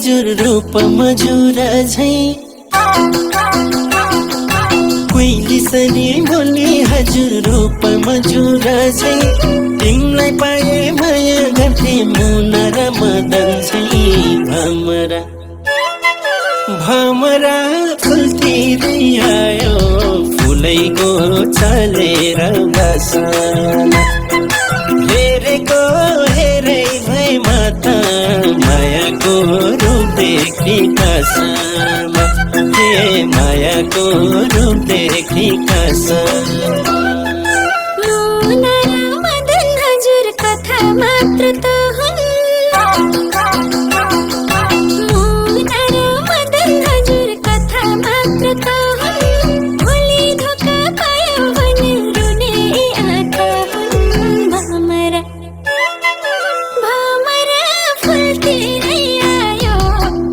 हजुर रूप मजुर झै कोइली सनी बोली हजुर रूप मजुर झै तिमीलाई पाए माया गर्थे मुना र मदन झै भमरा भमरा फुल्किँदै आयो फुलैको चलेर बसना हेरेको हेरै भए माता मायाको रूप देखि कसम हे मायाको रूप देखि कसम मुना र मदन हजुर कथा मात्र त हुन् मुना र मदन हजुर कथा मात्र त हुन् भोलि धोका पायो भने रुने आँखा हुन् भमरा भमरा फुल्किँदै आयो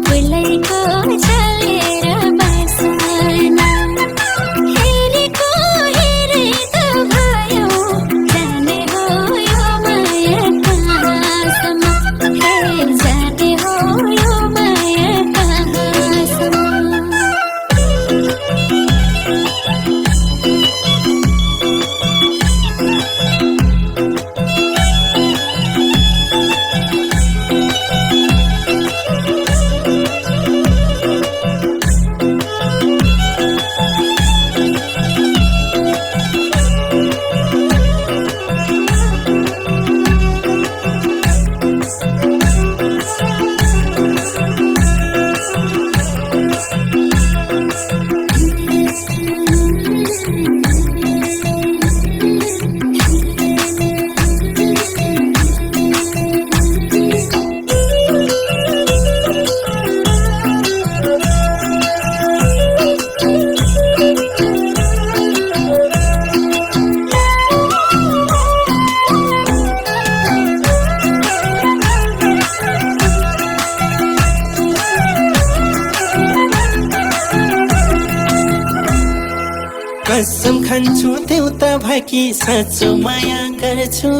फुलैको छलेर बसना हेरेको हेरै त भयो जाने हो यो माया कहाँसम्म हे जाने हो यो माया कहाँसम्म कसम खान्छु देउता भाकी साँचो माया गर्छु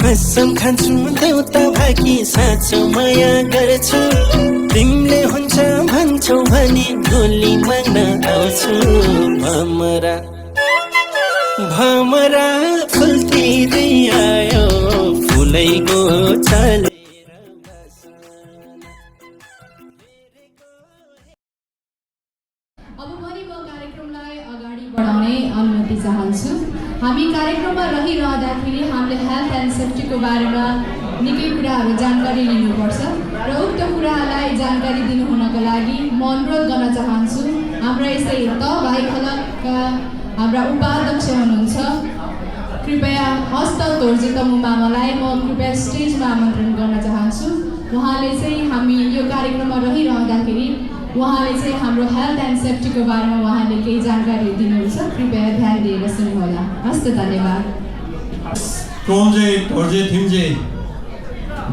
कसम खान्छु देउता भाकी साँचो माया गर्छु तिमीले हुन्छ भन्छौ भने गोली माग्न आउँछु भमरा भमरा फुल्किँदै आयो फुलैको चले अब पनि म कार्यक्रमलाई अगाडि बढाउने अनुमति चाहन्छु। हामी कार्यक्रममा रहिरहँदाखेरि हामीले हेल्थ एन्ड सेफ्टीको बारेमा निकै कुराहरू जानकारी लिनुपर्छ र उक्त कुरालाई जानकारी दिनु हुनको लागि म अनुरोध गर्न चाहन्छु हाम्रा यसै भाइ खलकका हाम्रा उपाध्यक्ष हुनुहुन्छ कृपया हस्त तोर्जे तमु मामालाई म कृपया स्टेजमा आमन्त्रण गर्न चाहन्छु। उहाँले चाहिँ हामी यो कार्यक्रममा रहिरहँदाखेरि उहाँले चाहिँ हाम्रो हेल्थ एन्ड सेफ्टीको बारेमा उहाँले केही जानकारी दिनुहुन्छ। कृपया ध्यान दिएर सुन्नुहोला। हस्त धन्यवाद। टोम्जे तोर्जे थिम्जे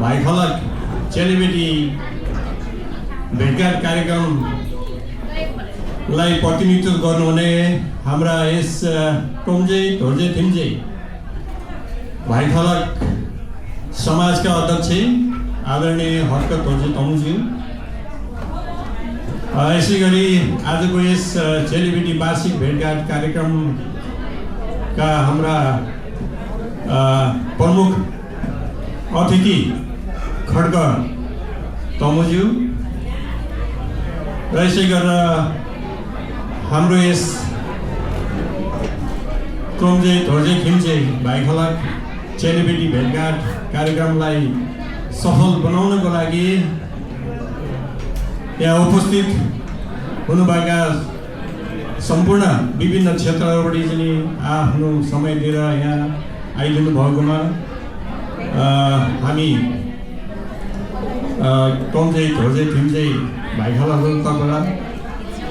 भाइ खलक चेलीबेटी भेटघाट कार्यक्रमलाई प्रतिनिधित्व गर्नुहुने हाम्रा यस टोम्जे तोर्जे थिम्जे भाइ खलक समाजका अध्यक्ष आदरणीय हर्क तोर्जे तमुज्यू, यसै गरी आजको यस चेलीबेटी वार्षिक भेटघाट कार्यक्रमका हाम्रा प्रमुख अतिथि खड्ग तमुज्यू र यसै गरेर हाम्रो यस टोम्जे तोर्जे थिम्जे भाइ खलक चेलीबेटी भेटघाट कार्यक्रमलाई सफल बनाउनको लागि यहाँ उपस्थित हुनुभएका सम्पूर्ण विभिन्न क्षेत्रहरूबाट चाहिँ आफ्नो समय दिएर यहाँ आइदिनु भएकोमा हामी टोम्जे तोर्जे थिम्जे भाइ खलकबाट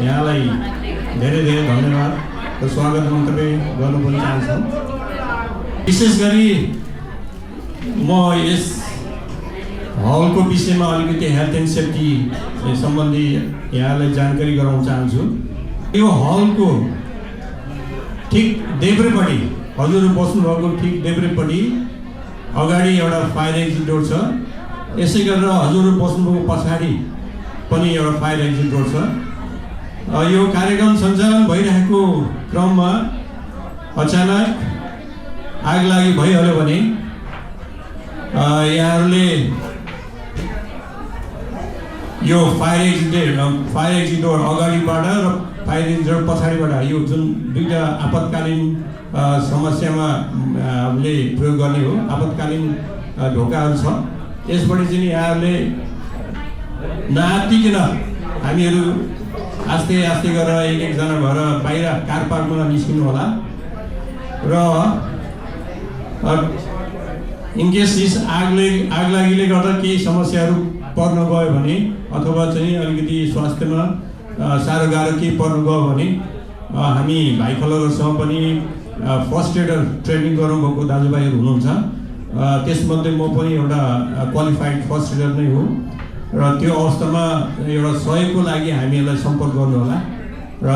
यहाँलाई धेरै धेरै धन्यवाद र स्वागत मन्तव्य गर्नु पनि चाहन्छौँ। विशेष गरी म यस हलको विषयमा अलिकति हेल्थ एन्ड सेफ्टी सम्बन्धी यहाँलाई जानकारी गराउन चाहन्छु। यो हलको ठिक देब्रेपट्टि हजुर बस्नुभएको ठिक देब्रेपट्टि अगाडि एउटा फायर एक्जिट डोर छ यसै गरेर हजुरहरू बस्नुभएको पछाडि पनि एउटा फायर एक्जिट रोड छ। यो कार्यक्रम सञ्चालन भइरहेको क्रममा अचानक आगलागी भइहाल्यो भने यहाँहरूले यो फायर एक्जिट रोड अगाडिबाट र फायर एक्जिट रोड पछाडिबाट यो जुन दुईवटा आपतकालीन समस्यामा हामीले प्रयोग गर्ने हो आपतकालीन ढोकाहरू छ, यसबाट चाहिँ यहाँहरूले नआत्तिकन हामीहरू आस्ते आस्ते गरेर एकजना भएर बाहिर कार पार्कमा निस्किनु होला र इनकेस आगलागीले गर्दा केही समस्याहरू पर्न गयो भने अथवा चाहिँ अलिकति स्वास्थ्यमा साह्रो गाह्रो केही पर्न गयो भने हामी भाइ खलरहरूसँग पनि फर्स्ट एडर ट्रेनिङ गर्नुभएको दाजुभाइहरू हुनुहुन्छ। त्यसमध्ये म पनि एउटा क्वालिफाइड फर्स्ट एडर नै हो र त्यो अवस्थामा एउटा सहयोगको लागि हामीहरूलाई सम्पर्क गर्नुहोला र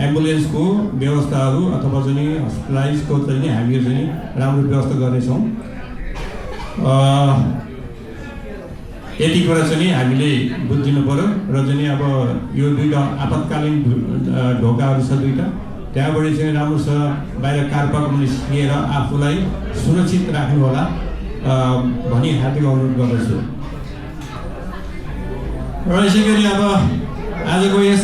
एम्बुलेन्सको व्यवस्थाहरू अथवा चाहिँ हस्पिटलाइजको चाहिँ हामीहरू चाहिँ राम्रो व्यवस्था गर्नेछौँ। यति कुरा चाहिँ हामीले बुझिदिनु पऱ्यो र चाहिँ अब यो दुईवटा आपतकालीन ढोकाहरू छ दुईवटा, त्यहाँबाट चाहिँ राम्रोसँग बाहिर कार पार्कमा निस्किएर आफूलाई सुरक्षित राख्नु होला भनी हार्दिक अनुरोध गर्दछु। र यसै गरी अब आजको यस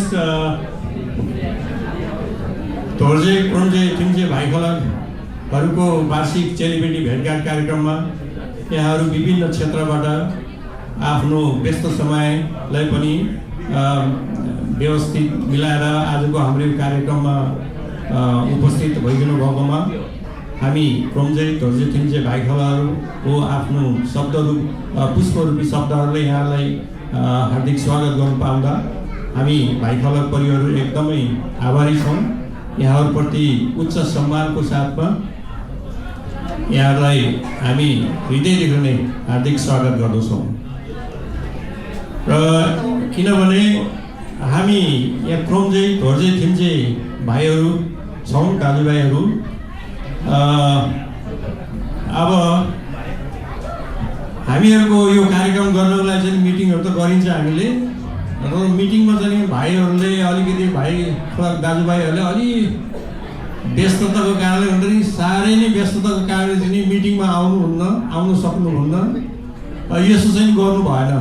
धोर्जे क्रोन्जे थिम्जे भाइ खलकहरूको वार्षिक चेलीबेटी भेटघाट कार्यक्रममा यहाँहरू विभिन्न क्षेत्रबाट आफ्नो व्यस्त समयलाई पनि व्यवस्थित मिलाएर आजको हाम्रो कार्यक्रममा उपस्थित भइदिनु भएकोमा हामी क्रोन्जे धोर्जे थिम्जे भाइ खलकहरूको आफ्नो शब्दहरू पुष्परूपी शब्दहरूले यहाँलाई हार्दिक स्वागत गर्नु पाउँदा हामी भाइ खलक परिवारहरू एकदमै आभारी छौँ। यहाँहरूप्रति उच्च सम्मानको साथमा यहाँहरूलाई हामी हृदयदेखि नै हार्दिक स्वागत गर्दछौँ। र किनभने हामी यहाँ क्रोन्जे धोर्जे थिम्जे भाइहरू छौँ, दाजुभाइहरू। अब हामीहरूको यो कार्यक्रम गर्नको लागि चाहिँ मिटिङहरू त गरिन्छ हामीले, र मिटिङमा चाहिँ भाइहरूले अलिकति भाइ दाजुभाइहरूले अलि व्यस्तताको कारणले गर्दा साह्रै नै व्यस्तताको कारणले चाहिँ मिटिङमा आउनु सक्नुहुन्न। यसो चाहिँ गर्नु भएन।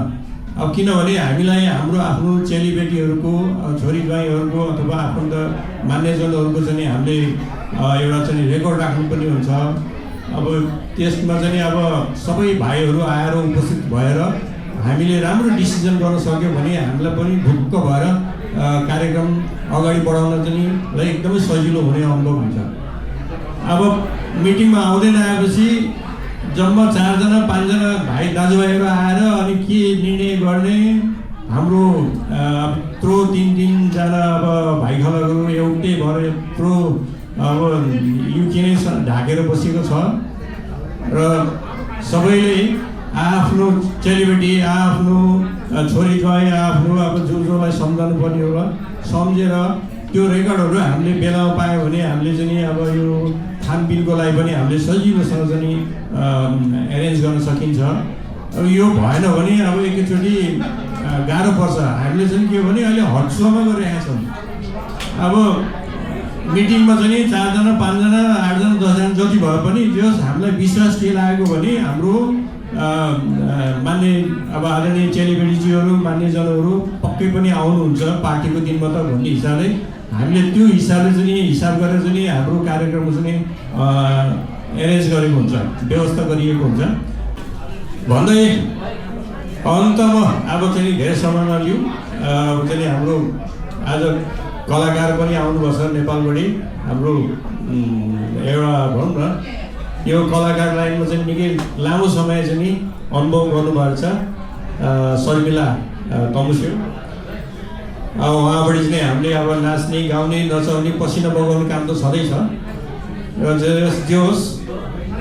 अब किनभने हामीलाई हाम्रो आफ्नो चेलीबेटीहरूको छोरी ज्वाइँहरूको अथवा आफन्त मान्यजनहरूको चाहिँ हामीले एउटा चाहिँ रेकर्ड राख्नुपर्ने हुन्छ। अब त्यसमा चाहिँ अब सबै भाइहरू आएर उपस्थित भएर हामीले राम्रो डिसिजन गर्न सक्यो भने हामीलाई पनि ढुक्क भएर कार्यक्रम अगाडि बढाउन चाहिँ एकदमै सजिलो हुने अनुभव हुन्छ। अब मिटिङमा आउँदै नआएपछि जम्मा 4 जना 5 जना भाइ दाजुभाइहरू आएर अनि के निर्णय गर्ने, हाम्रो यत्रो 3 जना अब भाइ खलकहरू एउटै भएर यत्रो अब युके नै ढाकेर बसेको छ र सबैले आफ्नो चेलीबेटी आफ्नो छोरी ज्वाइँ आफ्नो अब जोलाई सम्झाउनु पर्ने होला। सम्झेर त्यो रेकर्डहरू हामीले बेलामा पायो भने हामीले चाहिँ अब यो खानपिनको लागि पनि हामीले सजिलोसँग चाहिँ एरेन्ज गर्न सकिन्छ। अब यो भएन भने अब एकैचोटि गाह्रो पर्छ। हामीले चाहिँ के हो भने अहिले हटसोमा गरिरहेका छौँ। अब मिटिङमा चाहिँ 4 जना 5 जना 8 जना 10 जना जति भए पनि त्यो हामीलाई विश्वास के लागेको भने हाम्रो मान्य अब आदरणीय चेलीबेटीजीहरू मान्यजनहरू पक्कै पनि आउनुहुन्छ पार्टीको दिनमा त भन्ने हिसाबले हामीले त्यो हिसाबले चाहिँ हिसाब गरेर चाहिँ हाम्रो कार्यक्रम चाहिँ एरेन्ज गरेको हुन्छ, व्यवस्था गरिएको हुन्छ। भन्दै अन्तमा अब चाहिँ धेरै समय नलिउँ, अब चाहिँ हाम्रो आज कलाकार पनि आउनुभएको छ नेपालबाट। हाम्रो एउटा भनौँ न यो कलाकार लाइनमा चाहिँ निकै लामो समय चाहिँ अनुभव गर्नुभएको छ शर्मिला तमुस्यो। अब उहाँबाट चाहिँ हामीले अब नाच्ने गाउने नचाउने पसिना बगाउने काम त छँदैछ र जे होस्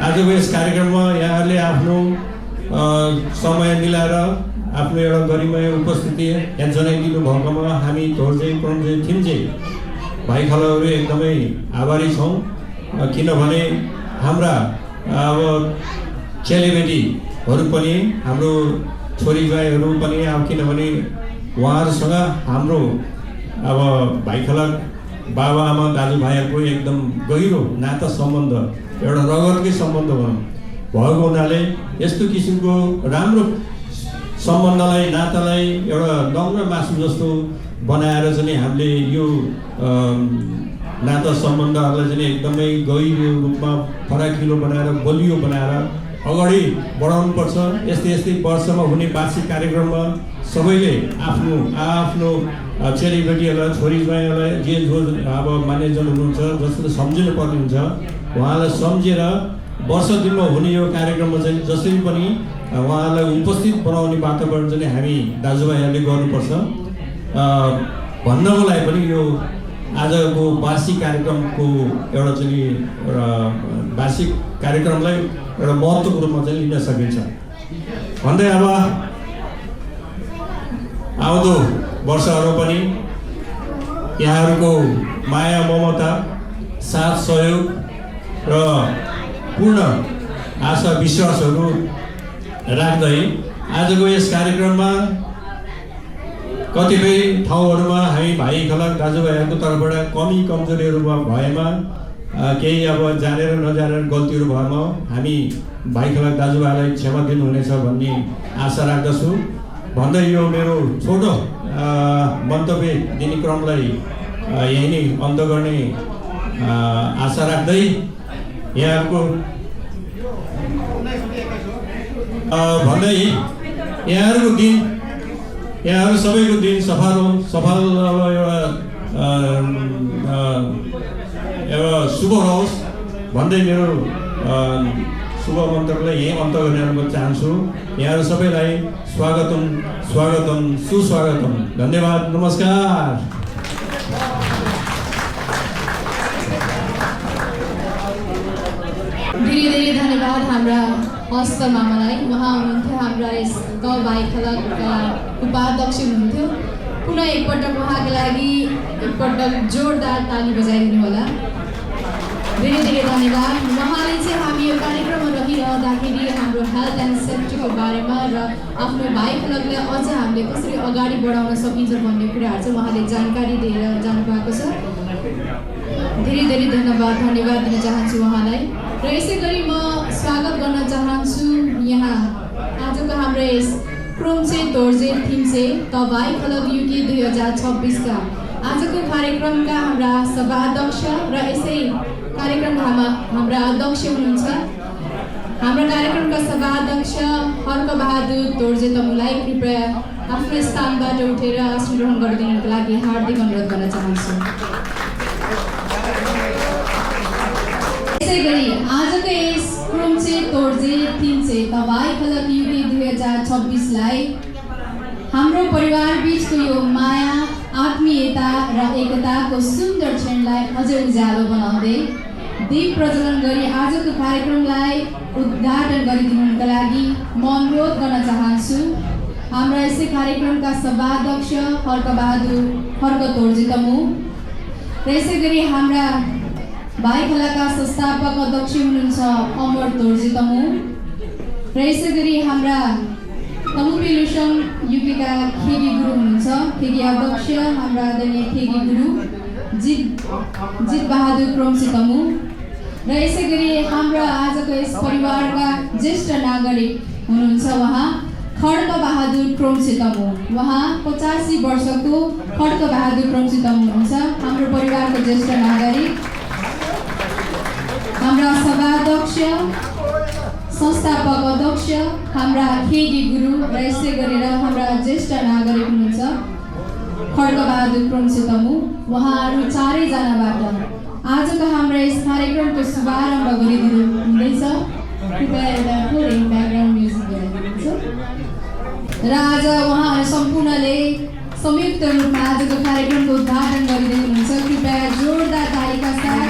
आजको यस कार्यक्रममा यहाँहरूले आफ्नो समय मिलाएर आफ्नो एउटा गरिमाय उपस्थिति यहाँ जनाइदिनु भएकोमा हामी धोर्जे क्रोन्जे थिम्जे भाइ खलकहरू एकदमै आभारी छौँ। किनभने हाम्रा अब चेलीबेटीहरू पनि हाम्रो छोरीज्वाइँहरू पनि अब किनभने उहाँहरूसँग हाम्रो अब भाइखलक बाबुआमा दाजुभाइहरूको एकदम गहिरो नाता सम्बन्ध एउटा रगतकै सम्बन्ध भएको हुनाले यस्तो किसिमको राम्रो सम्बन्धलाई नातालाई एउटा नम्र मासु जस्तो बनाएर चाहिँ हामीले यो नाता सम्बन्धहरूलाई चाहिँ एकदमै गहिरो रूपमा फराकिलो बनाएर बलियो बनाएर अगाडि बढाउनुपर्छ। यस्तै वर्षमा हुने वार्षिक कार्यक्रममा सबैले आफ्नो आफ्नो चेलीबेटीहरूलाई छोरीज्वाइँहरूलाई जे जो अब मान्यजन हुनुहुन्छ जसले सम्झिनु पर्ने हुन्छ उहाँलाई सम्झेर वर्ष दिनमा हुने यो कार्यक्रममा चाहिँ जसरी पनि उहाँलाई उपस्थित बनाउने वातावरण चाहिँ हामी दाजुभाइहरूले गर्नुपर्छ भन्नको लागि पनि यो आजको वार्षिक कार्यक्रमको एउटा चाहिँ एउटा वार्षिक कार्यक्रमलाई एउटा महत्त्वको रूपमा चाहिँ लिन सकिन्छ भन्दै अब आउँदो वर्षहरू पनि यहाँहरूको माया ममता साथ सहयोग र पूर्ण आशा विश्वासहरू राख्दै आजको यस कार्यक्रममा कतिपय ठाउँहरूमा हामी भाइ खलक दाजुभाइहरूको तर्फबाट कमी कमजोरीहरू भएमा केही अब जानेर नजानेर गल्तीहरू भएमा हामी भाइ खलक दाजुभाइलाई क्षमा दिनुहुनेछ भन्ने आशा राख्दछु भन्दै यो मेरो छोटो मन्तव्य दिने क्रमलाई यही नै अन्त गर्ने आशा राख्दै यहाँको भन्दै यहाँहरूको दिन यहाँहरू सबैको दिन सफल अब एउटा शुभ होस् भन्दै मेरो शुभ मन्त्रलाई यही अन्त गर्ने म चाहन्छु। यहाँहरू सबैलाई स्वागतम सुस्वागतम धन्यवाद नमस्कार। धेरै धन्यवाद हाम्रा हस्त मामालाई। उहाँ हुनुहुन्थ्यो हाम्रा यस गाउँ भाइ खलकका उपाध्यक्ष हुनुहुन्थ्यो। पुनः एकपटक उहाँको लागि एकपटक जोरदार ताली बजाइदिनु होला। धेरै धन्यवाद। उहाँले चाहिँ हामी यो कार्यक्रममा रहिरहँदाखेरि हाम्रो हेल्थ एन्ड सेफ्टीको बारेमा र आफ्नो भाइ खलकलाई अझ हामीले कसरी अगाडि बढाउन सकिन्छ भन्ने कुराहरू चाहिँ उहाँले जानकारी दिएर जानुभएको छ। धेरै धन्यवाद दिन चाहन्छु उहाँलाई। र यसै गरी म स्वागत गर्न चाहन्छु यहाँ आजको हाम्रो यस क्रोमसे तोर्जे थिम्से त भाइ खलक युके 2026 आजको कार्यक्रमका हाम्रा सभाध्यक्ष र यसै कार्यक्रममा हाम्रा अध्यक्ष हुनुहुन्छ। हाम्रो कार्यक्रमका सभाध्यक्ष हर्कबहादुर तोर्जे तमुलाई कृपया आफ्नो स्थानबाट उठेर आसन ग्रहण गरिदिनुको लागि हार्दिक अनुरोध गर्न चाहन्छु। यसै गरी आजको यस क्रोमसे तोर्जे थिम्से त भाइ खलक युके 2026 हाम्रो परिवार बीचको यो माया आत्मीयता र एकताको सुन्दर क्षणलाई अझै उज्यालो बनाउँदै दीप प्रज्वलन गरी आजको कार्यक्रमलाई उद्घाटन गरिदिनुका लागि म अनुरोध गर्न चाहन्छु हाम्रा यसै कार्यक्रमका सभाध्यक्ष हर्क तोर्जे तमु र यसै गरी हाम्रा भाइ खलकका संस्थापक अध्यक्ष हुनुहुन्छ अमर तोर्जे तमु र यसै गरी हाम्रा तमुपिलुसङ युकेका खेगी गुरु हुनुहुन्छ। खेगी अध्यक्ष हाम्रा आदरणीय खेगी गुरु जित बहादुर क्रोमसे तमु र यसै गरी हाम्रा आजको यस परिवारका ज्येष्ठ नागरिक हुनुहुन्छ उहाँ खड्क बहादुर क्रोमसे तमु। उहाँ 85 वर्षको खड्क बहादुर क्रोमसे तमु हुनुहुन्छ हाम्रो परिवारको ज्येष्ठ नागरिक। हाम्रा सभाध्यक्ष संस्थापक अध्यक्ष हाम्रा खेगी गुरु र यसै गरेर हाम्रा ज्येष्ठ नागरिक हुनुहुन्छ खड्क बहादुर क्रोमसे तमु। उहाँहरू चारैजनाबाट आजको हाम्रो यस कार्यक्रमको शुभारम्भ गरिदिनु हुँदैछ। कृपया एउटा थोरै ब्याकग्राउन्ड म्युजिक गरिदिनुहुन्छ र आज उहाँहरू सम्पूर्णले संयुक्त रूपमा आजको कार्यक्रमको उद्घाटन गरिदिनु हुनुहुन्छ। कृपया जोरदार तालीका साथ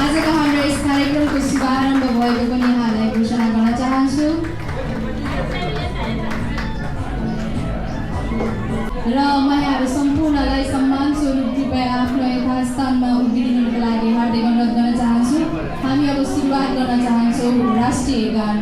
आजको हाम्रो यस कार्यक्रमको शुभारम्भ भएको पनि यहाँलाई घोषणा गर्न चाहन्छु र म यहाँहरू सम्पूर्णलाई सम्मान स्वरूप कृपया आफ्नो यथास्थानमा उभिदिनुको लागि हार्दिक अनुरोध गर्न चाहन्छु। हामी गर्दैछौँ राष्ट्रिय गान।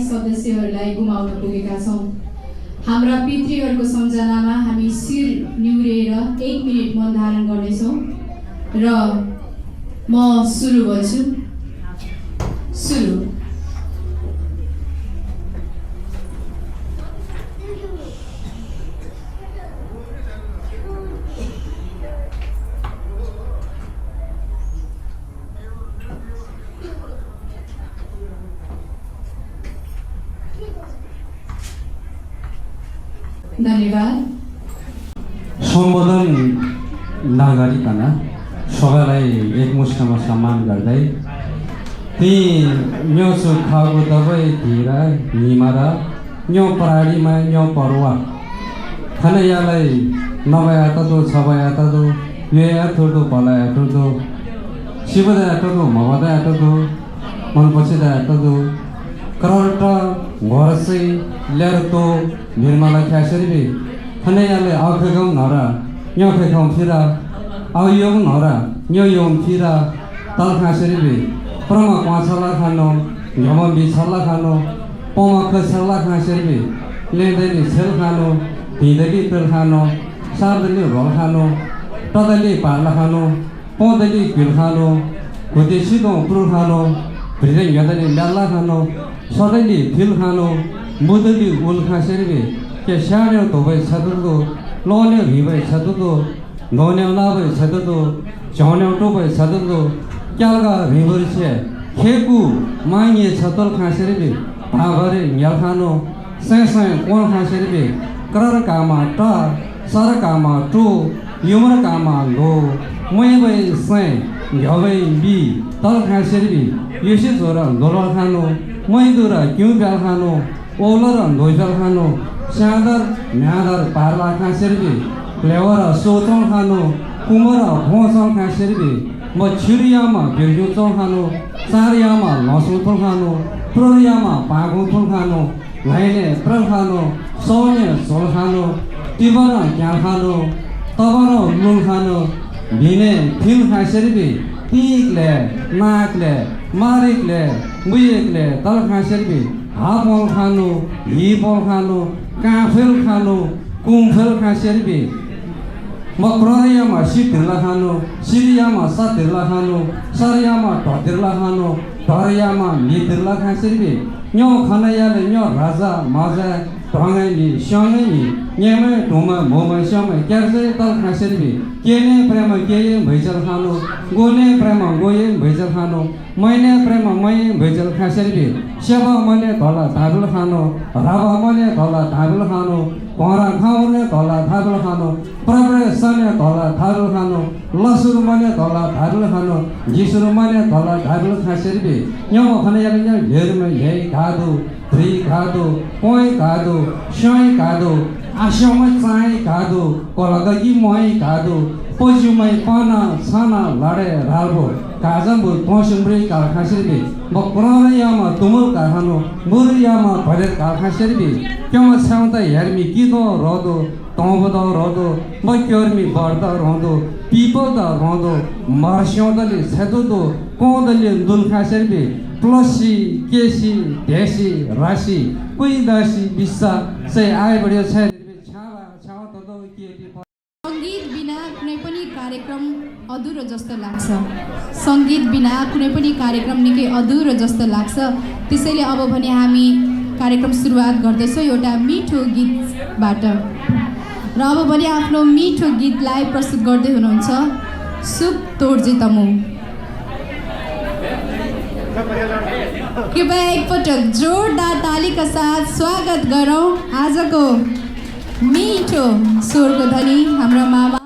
सदस्यहरूलाई गुमाउन पुगेका छौँ। हाम्रा पितृहरूको सम्झनामा हामी शिर निहुरेर 1 मिनेट मौन धारण गर्नेछौँ र म सुरु गर्छु। सुरु। धन्यवाद। सम्बोधन नगरिकन सबैलाई एकमुष्टमा सम्मान गर्दै ती न्यो सुखाको दबै धीर हिमर न्यो प्राणीमा न्यो पर्व खनयालाई नभया तदो छबया तदो ये थोडो भलाया तदो शिवदया तदो मवदया तदो मनपछिदया तदो करट घरसै ल्यारतो निर्मला ख्यासरी खनयाले आखेगौ नरा न्यो खेखौ फिरा आउयौ नरा न्यो यौ फिरा तल खासरी प्रमा क्वाछला खानो झम बिछला खानो पमा खसला खासरी लेदैले छेल खानो भिदैले तेल खानो सार्दैले रोल खानो टदैले पार्ला खानो पदैले गिल खानो खुदै सिधो पुरु खानो भिदै यदैले ल्याला खानो सदैले फिल खानो मुदली उल खासरी के साड्यो धोबै छदुदो लोन्यो भिबै छदुदो नोन्यो नाबै छदुदो झन्यो टोबै छदुदो क्यालगा भिबरछे खेकु माइए छतल खासरी भागरे न्याल खानो सै कोन खासरी करर कामा ट सर कामा टो युमर कामा लो मैबै सै घबै बी तल खासरी यसी छोरा लोलर खानो मैदुरा क्यों ब्याल खानो ओलर धोइफेल खानो स्यादर म्यादर पार्ला खासरी फ्लेवर सोचौँ खानो कुमर भोसौँ खासरी म छिरियामा बिर्जु चौँ खानो चारियामा लसुन फुल खानो प्रोरियामा पागो फुल खानो लाइने प्रल खानो सौन्य सोल खानो तिबर क्या खानो तबर लुल खानो भिने फिल खासरी टिकले नाकले मारिकले मुयकले तल खासरी हापल खानु हिपल खानु काफेल खानु कुम्फेल खासरी म प्रहरियामा सिटिर्ला खानु सिरियामा सतिर्ला खानु सरियामा ढतिर्ला खानु ढरियामा नितिर्ला खासरी न्यो खनयाले न्यो राजा मजा ढङ्गैली स्याङैली न्यामै ढुमा मोमै स्यामै क्यार्से तल खासरी केने प्रेम केये भैचल खानु गोने प्रेम गोये भैचल खानु मैने प्रेम मै भैचल खासरी सेवा मने धला धाबुल खानु रावा मने धला धाबुल खानु घरा खाउने धला धाबुल खानु प्रभे सने धला धाबुल खानु लसुर मने धला धाबुल खानु जिसुर मने धला धाबुल खासरी न्यो खनयाले ढेरमै लै खादु फ्री खादु कोइ खादु स्याइ खादु आश्यमै चाइ खादु कलगगी मै खादु पजुमै पाना छाना लडे राल्बो काजम्बु पसुम्ब्री काल खासरी बक्रयामा तुमुल खानु मुरियामा भरेर काल खासरी क्यों छाउँदा हेर्मी किदो रदो तौबद रदो मक्योर्मी बढ्दा रहँदो पिपद रहँदो मर्स्याउँदले छेदो कोदले दुल खासरी प्लसी केसी ढेसी राशि पुइदासी बिस्सा से आए बढियो छ छावा छावा त केटी सङ्गीत बिना कुनै पनि कार्यक्रम अधुरो जस्तो लाग्छ। सङ्गीत बिना कुनै पनि कार्यक्रम निकै अधुरो जस्तो लाग्छ। त्यसैले अब भने हामी कार्यक्रम सुरुवात गर्दैछौँ एउटा मिठो गीतबाट। र अब भने आफ्नो मिठो गीतलाई प्रस्तुत गर्दै हुनुहुन्छ सुप तोर्जे तमु। कृपया एकपटक जोरदार तालीका साथ स्वागत गरौँ आजको मिठो स्वरको धनी हाम्रो मामा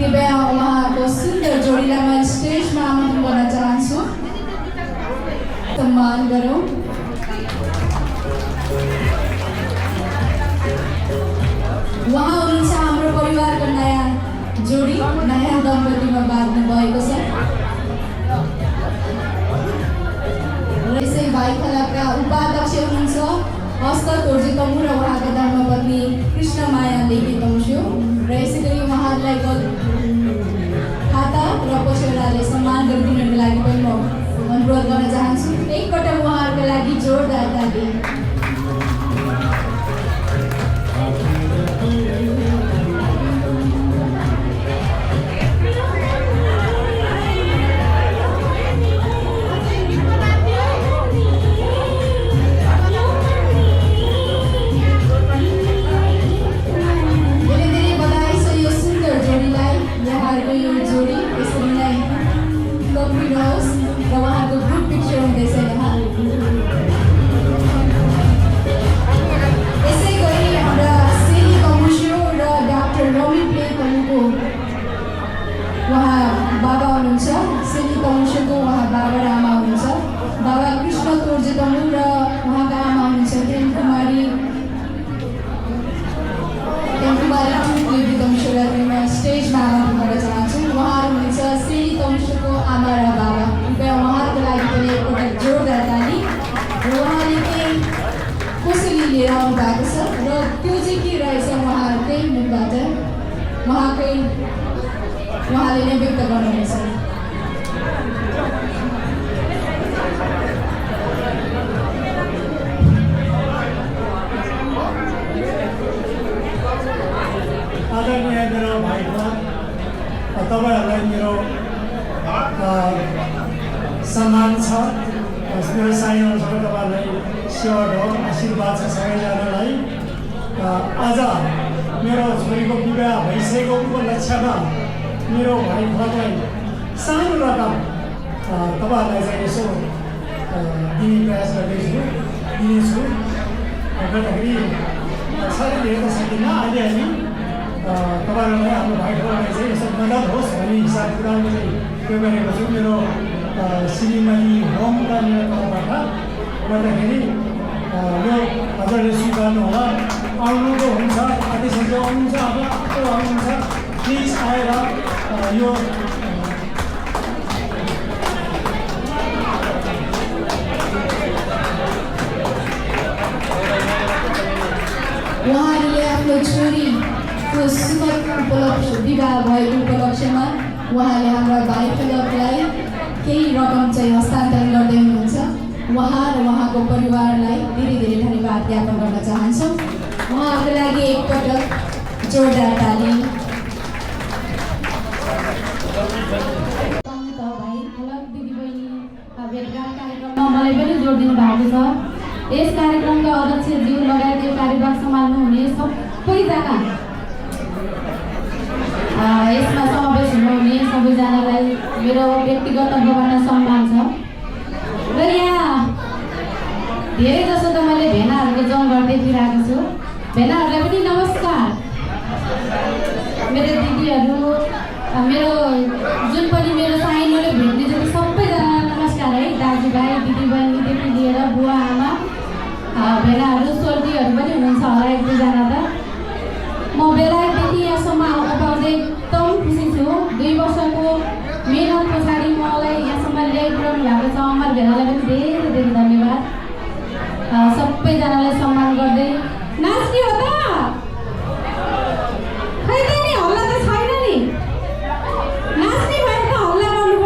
कृपया उहाँको सुन्दर जोडीलाई म स्टेजमा आमन्त्रण गर्न चाहन्छु। सम्मान गरौँ। उहाँ हुनुहुन्छ हाम्रो परिवारको नयाँ जोडी, नयाँ दम्पतिमा बाँध्नु भएको छ। यसै भाइ खलाका उपाध्यक्ष हुनुहुन्छ हस्त तोर्जे तमु र उहाँका धर्मपत्नी कृष्णमाया लेखी तमुस्यो र यसै गरी उहाँहरूलाई खाता र पछौराले सम्मान गरिदिनुको लागि पनि म अनुरोध गर्न चाहन्छु। एकपटक उहाँहरूको लागि जोरदार ताली। उहाँले नै व्यक्त गर्नुहुनेछ। आदरणीय मेरो भाइको तपाईँहरूलाई मेरो सम्मान छ। मेरो साईहरूको तपाईँहरूलाई सेवा हो, आशीर्वाद छ सबैजनालाई। आज मेरो छोरीको विवाह भइसकेको उपलक्ष्यमा मेरो भाइ खलालाई सानो रकम तपाईँहरूलाई चाहिँ यसो दिने प्रयास दिनेछु। गर्दाखेरि साह्रै धेरै त सकिन्न, अलिअलि तपाईँहरूलाई हाम्रो भाइ खलालाई चाहिँ यसो मद्दत होस् भन्ने हिसाब किताबले चाहिँ त्यो गरेको छु। मेरो श्रीमती होमका मेरो तर्फबाट गर्दाखेरि यो हजुरले स्वीकार्नु होला। आउनुको हुन्छ, अध्यक्षज्यू आउनुहुन्छ, अब आउनुहुन्छ, प्लिज आएर यो उहाँहरूले आफ्नो छोरीको सुखद विवाह भएको उपलक्ष्यमा उहाँले हाम्रा भाइ क्लबलाई केही रकम चाहिँ हस्तान्तरण गर्दै हुनुहुन्छ। उहाँ र उहाँको परिवारलाई धेरै धेरै धन्यवाद ज्ञापन गर्न चाहन्छौँ। उहाँहरूको लागि एकपटक जोरदार ताली। मलाई पनि जोड दिनु भएको छ। यस कार्यक्रमका अध्यक्षज्यू लगायत यो कार्यभार सम्हाल्नु हुने सबैजना यसमा समावेश हुनुहुने सबैजनालाई मेरो व्यक्तिगत तर्फबाट सम्मान छ। र यहाँ धेरै जसो त मैले भेनाहरूको जमघट देखिरहेको छु। भेनाहरूलाई पनि नमस्कार। मेरो दिदीहरू, मेरो जुन पनि मेरो साइनोले भेट्ने जति सबैजना नमस्कार है। दाजुभाइ दिदीबहिनीदेखि लिएर बुवा आमा भेनाहरू स्वर्गीयहरू पनि हुनुहुन्छ होला एक दुईजना त। म बेलायतदेखि यहाँसम्म आउन पाउँदै एकदम खुसी छु। 2 वर्षको मेहनत पछाडि मलाई यहाँसम्म ल्याइपुर्याउनु भएको छ। अमर भेनालाई पनि धेरै धेरै धन्यवाद। सबैजनालाई सम्मान गर्दै नाच्ने हो त खै त नि हल्ला त छैन नि। नाच्ने भएर त हल्ला गर्नु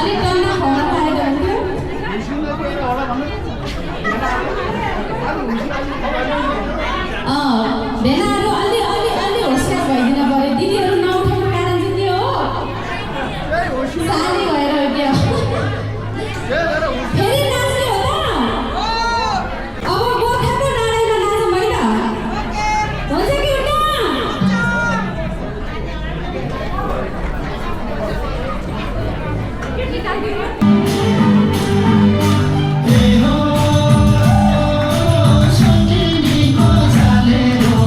अलिक टन्ना खुवाउन पाएको हुन्थ्यो। भेनाहरू अलि होसियार भइदिनु पऱ्यो। दिदीहरू नउठाउनु कारण चाहिँ के हो? साली भएर हो क्या? फेरि नाच्ने हो त? अब गोर्खाको लडाइँमा नाचौँ होइन? हुन्छ कि हुन्न? हो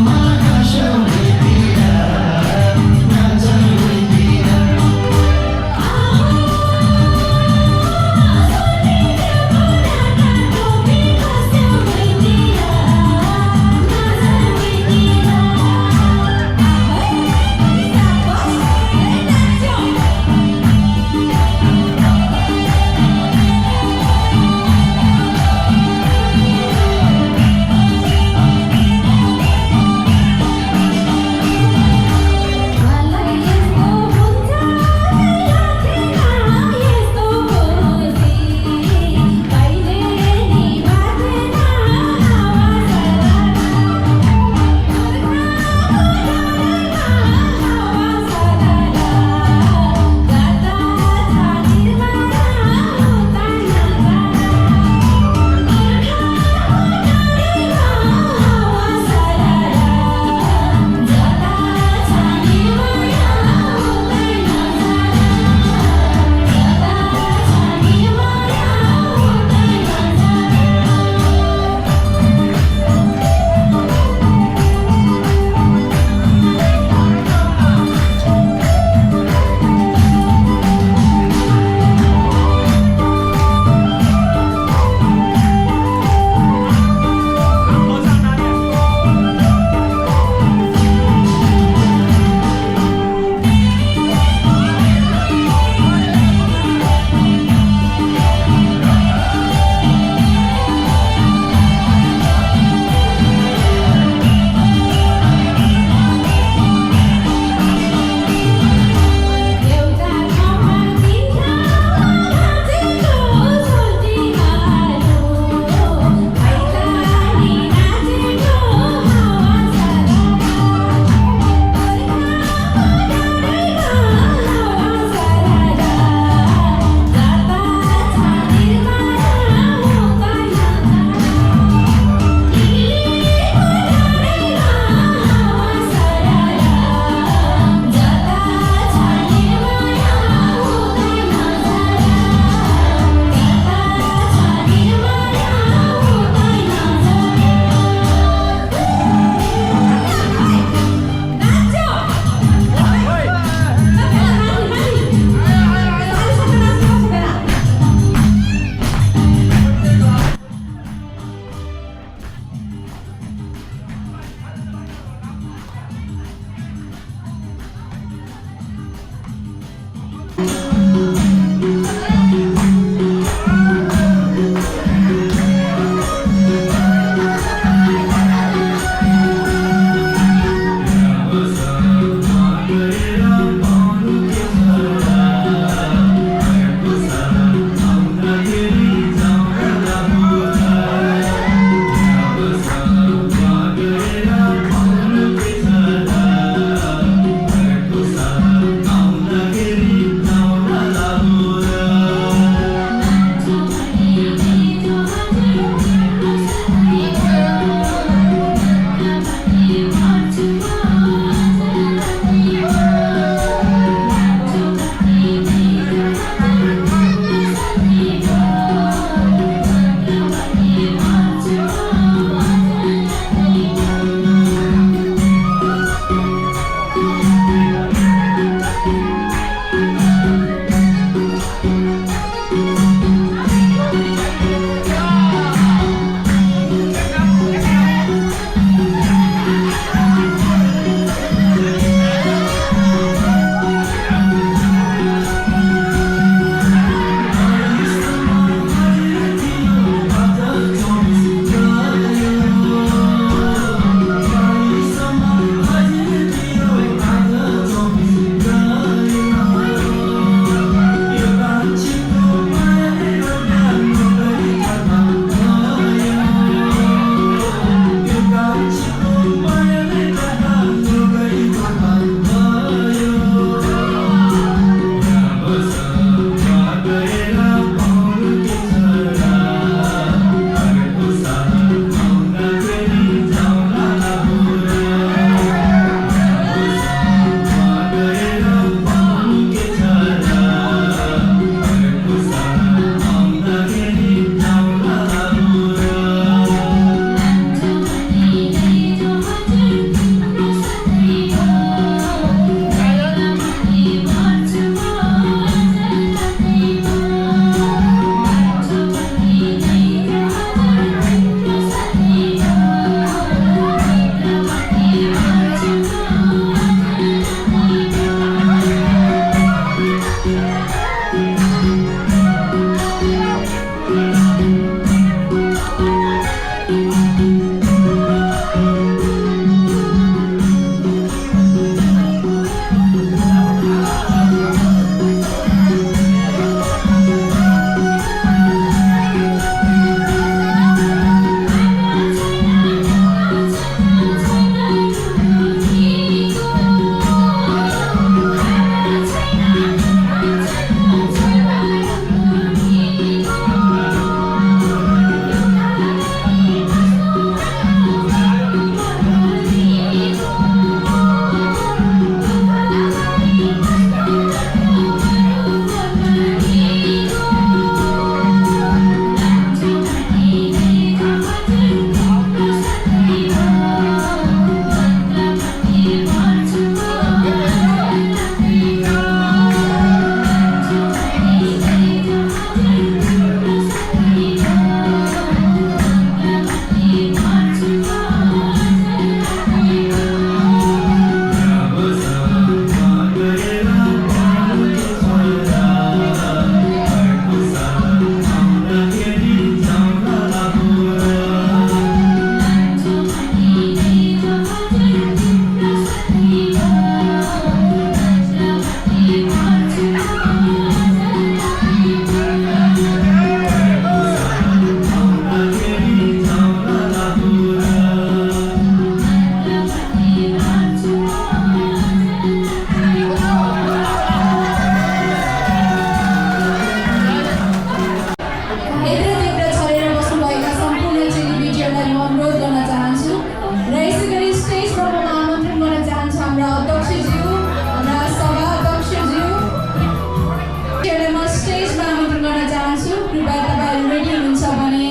कृपया तपाईँहरू रेडी हुनुहुन्छ भने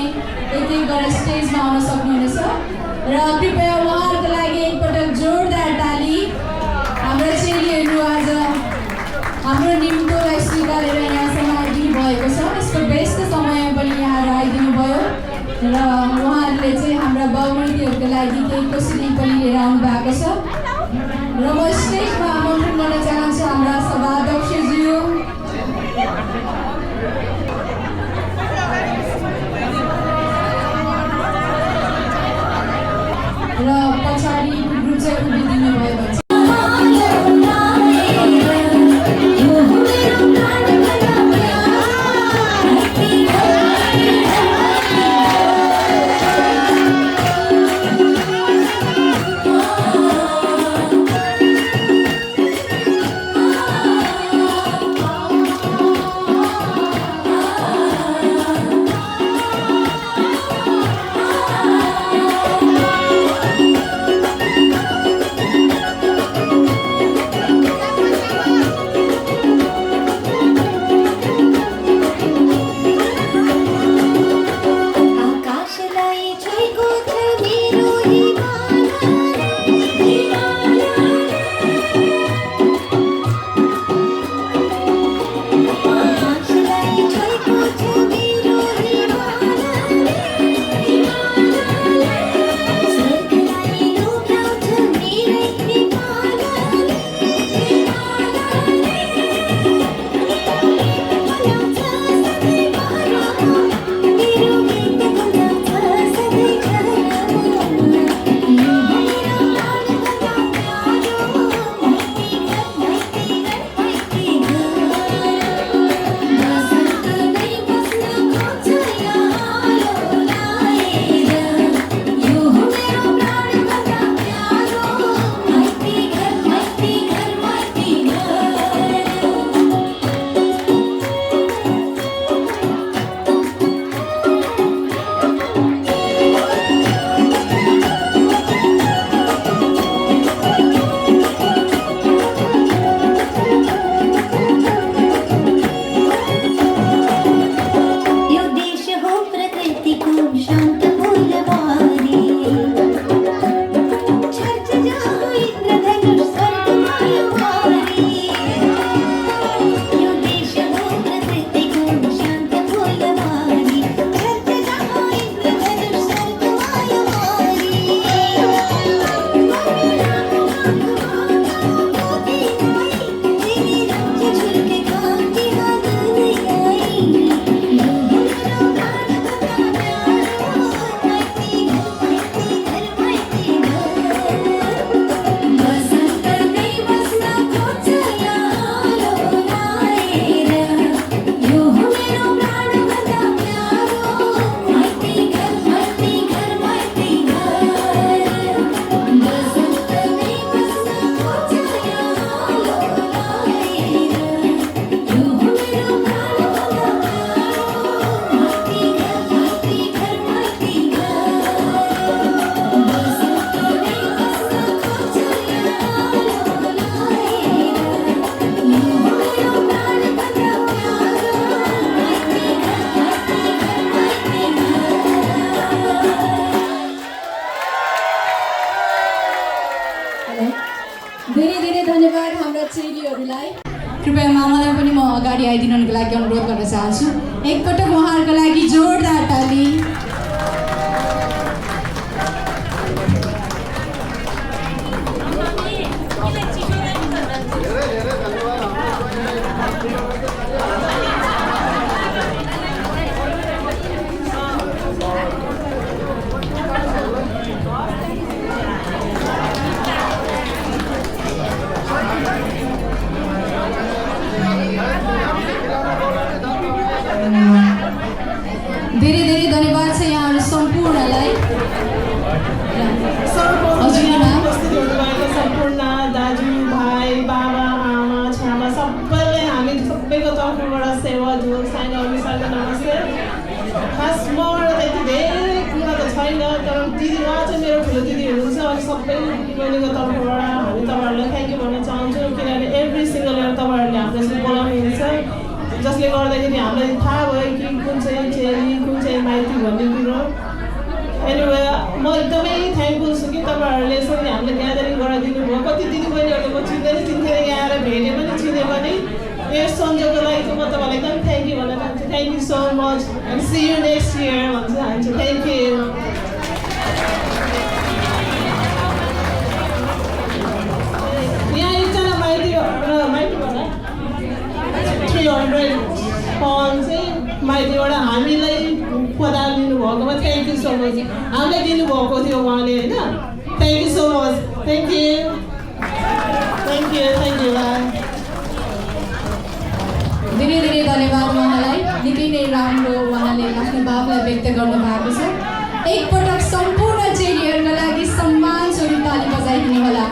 एक गरेर स्टेजमा आउन सक्नुहुनेछ र कृपया उहाँहरूको लागि एकपटक जोरदार ताली। हाम्रा चेलीहरू आज हाम्रो निम्तोलाई स्वीकारेर यहाँसम्म आइदिनु भएको छ। यसको व्यस्त समयमा पनि यहाँ आइदिनु भयो र उहाँहरूले चाहिँ हाम्रा बाबुमतीहरूको लागि केही कसरी पनि लिएर आउनु भएको छ र म स्टेजमा आमन्त्रण गर्न चाहन्छु हाम्रा सभाध्यक्षज्यू र पछाडि ग्रुप चाहिँ उभिदिनु भयो भने कृपया मामालाई पनि म अगाडि आइदिनुको लागि अनुरोध गर्न चाहन्छु। एकपटक उहाँहरूको लागि जोरदार ताली। धेरै धेरै धन्यवाद छ यहाँहरू सम्पूर्णलाई। सम्पूर्ण दाजु भाइ बाबा आमा छामा सबैले हामी सबैको तर्फबाट सेवा जो साइन अनुसारले नमस्ते। खास मबाट त्यति धेरै कुरा त छैन, तर दिदी उहाँ चाहिँ मेरो ठुलो दिदी हुनुहुन्छ अनि सबै बहिनीको तर्फबाट हामी तपाईँहरूलाई थ्याङ्क यू भन्न चाहन्छौँ, किनभने एभ्री सिङ्गल इयर तपाईँहरूले हामीलाई यसरी बोलाउनुहुन्छ, जसले त्यसले गर्दाखेरि हामीलाई थाहा भयो कि कुन चाहिँ चेली कुन चाहिँ माइती भन्ने कुरो। एनिवे म एकदमै थ्याङ्कफुल छु कि तपाईँहरूले यसरी हामीले ग्यादरिङ गराइदिनु भयो। कति दिदीबहिनीहरूले म चिन्थेँ यहाँ आएर भेटे पनि चिने पनि यस संयोगको लागि चाहिँ म तपाईँलाई एकदम थ्याङ्क यू भन्न चाहन्छु। Thank you so much and see you next year भन्न चाहन्छु। Thank you. यहाँ एकजना माइतीबाट 300 पाउन्ड चाहिँ माइतीबाट हामीलाई पदार दिनुभएकोमा थ्याङ्क यू सो मच। हामीलाई दिनुभएको थियो उहाँले होइन। Thank you so much. Thank you thank you thank you. धेरै धेरै धन्यवाद उहाँलाई। निकै नै राम्रो उहाँले आफ्नो भावलाई व्यक्त गर्नुभएको छ। एकपटक सम्पूर्ण चेलीहरूका लागि सम्मान स्वरूप ताली बजाइदिनु होला।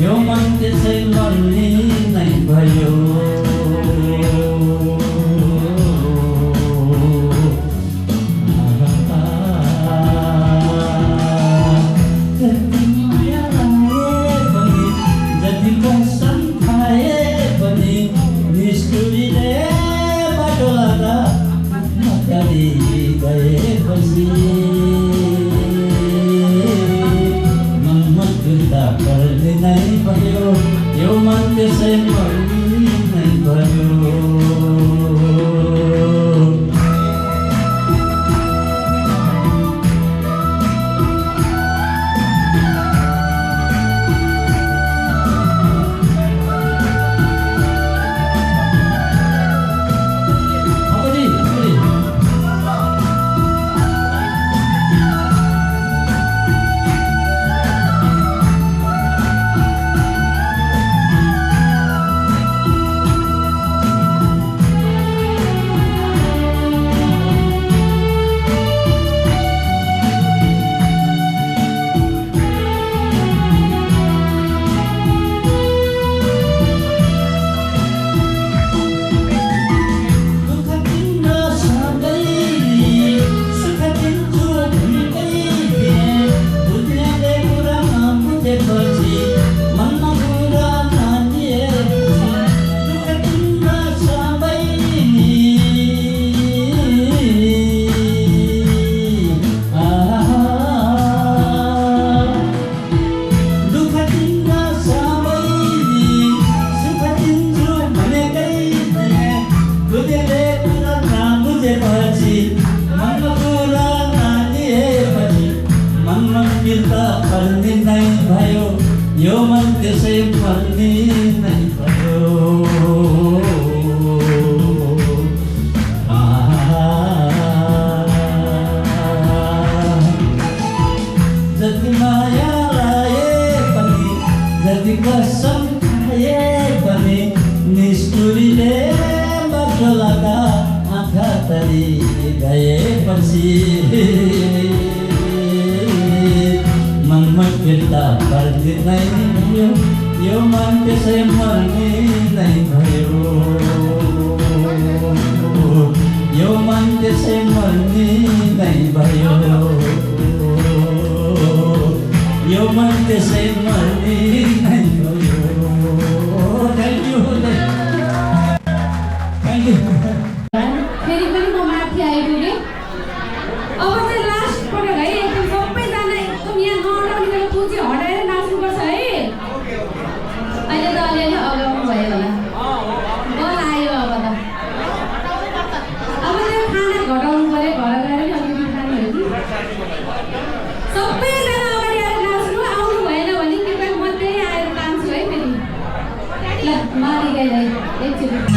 यो मन त्यसै मर्ने नै भयो यो मन त्यसै मर्ने नै भयो यो मन त्यसै मर्ने नै भयो जति माया लाए पनि जति कसम खाए पनि निष्ठुरीले बाटो लाँदा आँखा तरी गएपछि मनमा फिर्ता पर्ने नै भयो यो मन त्यसै मर्ने नै भयो यो मन त्यसै मर्ने नै भयो यो मन त्यसै मर्ने नै भयो थ्याङ्क यू फेरि पनि म माथि आइपुगेँ अब चाहिँ लास्ट पटक है एकदम सबैजना एकदम यहाँ नअडाउने पुँजी हटाएर नाच्नुपर्छ है अहिले त अलिअलि अगाउनु भयो होला बल आयो अब त अब चाहिँ खाना घटाउनु पऱ्यो घर गएर नि अलिकति खानु हो कि सबैजना अगाडि आएर नाच्नु आउनु भएन भने कृपया म त्यही आएर नाच्छु है फेरि ल मालिकलाई एकचोटि